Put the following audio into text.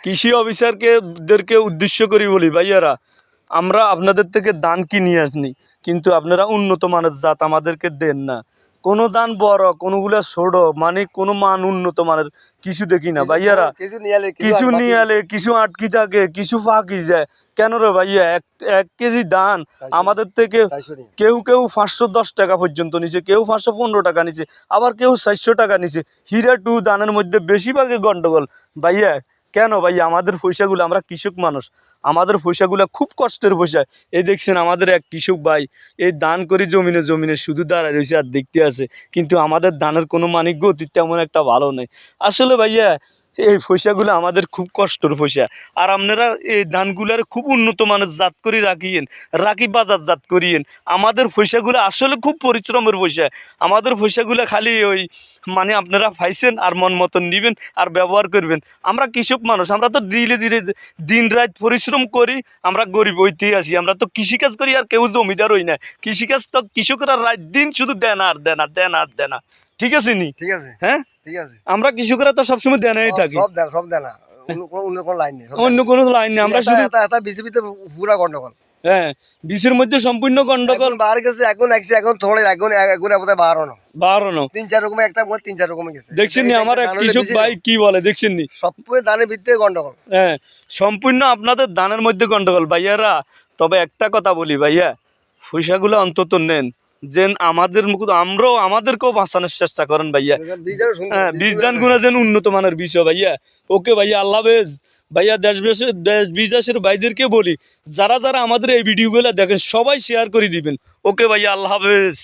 কৃষি অফিসারদেরকে উদ্দেশ্য করি বলি, ভাইয়ারা আমরা আপনাদের থেকে ধান কিনে আসনি, কিন্তু আপনারা উন্নত মানের জাত আমাদেরকে দেন না। কোনো ধান বড়, কোনোগুলা ছোট, মানে কোনো মান উন্নত মানের কিছু দেখি না ভাইয়ারা। কিছু নিয়ে এলে কিছু আটকি থাকে, কিছু ফাঁকি যায়। কেন রে ভাইয়া? এক কেজি ধান আমাদের থেকে কেউ 510 টাকা পর্যন্ত নিছে, কেউ 515 টাকা নিছে, আবার কেউ 400 টাকা নিছে। হীরা 2 ধানের মধ্যে বেশিরভাগই গন্ডগোল ভাইয়া। কেন ভাইয়া? আমাদের পয়সাগুলো, আমরা কৃষক মানুষ, আমাদের পয়সাগুলো খুব কষ্টের পয়সা। এই দেখছেন আমাদের এক কৃষক ভাই এই ধান করে জমিনে শুধু দাঁড়ায় রয়েছে আর দেখতে আছে, কিন্তু আমাদের ধানের কোনো মানিক গতি তেমন একটা ভালো নেই আসলে ভাইয়া। এই পয়সাগুলো আমাদের খুব কষ্টের পয়সা। আর আপনারা এই ধানগুলার খুব উন্নত মানের জাত করে রাখি বাজারজাত করিয়েন। আমাদের পয়সাগুলো আসলে খুব পরিশ্রমের পয়সা। আমাদের পয়সাগুলো খালি ওই মানে আপনারা পাইছেন আর মন মতন নেবেন আর ব্যবহার করবেন। আমরা কৃষক মানুষ, আমরা তো ধীরে ধীরে দিন রাত পরিশ্রম করি, আমরা গরিব হইতেই আসি। আমরা তো কৃষিকাজ করি আর কেউ জমিদার হই না। কৃষিকাজ তো কৃষকরা রাত দিন শুধু দেনা আর দেনা, দেনা আর দেনা। ঠিক আছে নি? ঠিক আছে, হ্যাঁ ঠিক আছে। আমরা কৃষকরা তো সবসময় দেনাই থাকি, সব দেনা, অন্য কোনো লাইন নেই, অন্য কোনো লাইন নেই। আমরা শুধু বিজেপিতে পুরা গন্ডগোল। হ্যাঁ, বিষের মধ্যে সম্পূর্ণ গন্ডগোল। বার গেছে এখন থোড়ে এখন বোধহয় 12 3-4 রকমের, একটা 3-4 রকমের গেছে। দেখছেন নি আমার এক কৃষক ভাই কি বলে, দেখছেন নি? সব ধানের ভিত্তিতে গন্ডগোল। হ্যাঁ, সম্পূর্ণ আপনাদের ধানের মধ্যে গন্ডগোল ভাইয়ারা। তবে একটা কথা বলি ভাইয়া, পয়সাগুলো অন্তত নেন, যেন আমাদেরকেও বাঁচানোর চেষ্টা করেন ভাইয়া। হ্যাঁ, বীজদান গুণা যেন উন্নত মানের বিষয় ভাইয়া। ওকে ভাইয়া, আল্লাহ হাফেজ ভাইয়া। দেশ বিদেশের ভাইদেরকে বলি, যারা আমাদের এই ভিডিওগুলো দেখেন সবাই শেয়ার করে দিবেন। ওকে ভাইয়া, আল্লাহ হাফেজ।